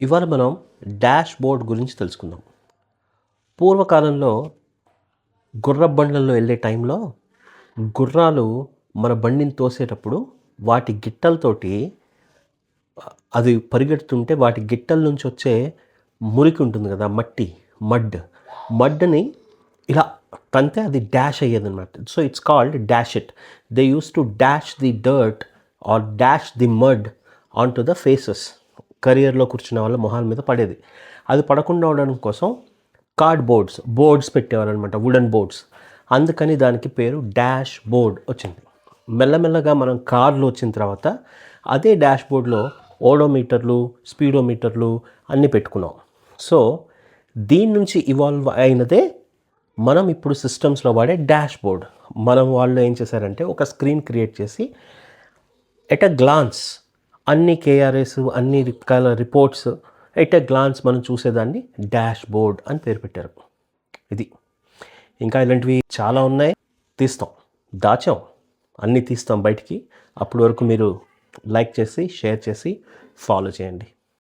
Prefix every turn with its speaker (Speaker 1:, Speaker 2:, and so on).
Speaker 1: ఇవాళ మనం dash board గురించి తెలుసుకుందాం. పూర్వకాలంలో గుర్రపు బండ్లలో వెళ్ళే టైంలో గుర్రాలు మన బండిని తోసేటప్పుడు వాటి గిట్టలతోటి అది పరిగెడుతుంటే వాటి గిట్టల నుంచి వచ్చే మురికి ఉంటుంది కదా, మడ్ని ఇలా తంతే అది డాష్ అయ్యేదన్నమాట. So it's called dash it. They use to dash the dirt or dash the mud on to the faces. కరియర్లో కూర్చున్న వాళ్ళ మొహాల మీద పడేది. అది పడకుండా ఉండడం కోసం బోర్డ్స్ పెట్టేవారనమాట, వుడెన్ బోర్డ్స్. అందుకని దానికి పేరు డాష్ బోర్డ్ వచ్చింది. మెల్లమెల్లగా మనం కార్లు వచ్చిన తర్వాత అదే డాష్ బోర్డ్లో ఓడోమీటర్లు, స్పీడోమీటర్లు అన్నీ పెట్టుకున్నాం. సో దీని నుంచి ఇవాల్వ్ అయినదే మనం ఇప్పుడు సిస్టమ్స్లో వాడే డాష్ బోర్డ్. వాళ్ళు ఏం చేశారంటే ఒక స్క్రీన్ క్రియేట్ చేసి ఎట్ అ గ్లాన్స్ అన్ని కేఆర్ఎస్, అన్ని రకాల రిపోర్ట్స్ ఎట్ ఎ గ్లాన్స్ మనం చూసేదాన్ని డాష్ బోర్డ్ అని పేరు పెట్టారు. ఇది ఇంకా ఇలాంటివి చాలా ఉన్నాయి. దాచాం, అన్నీ తీస్తాం బయటికి. అప్పటి వరకు మీరు లైక్ చేసి, షేర్ చేసి, ఫాలో చేయండి.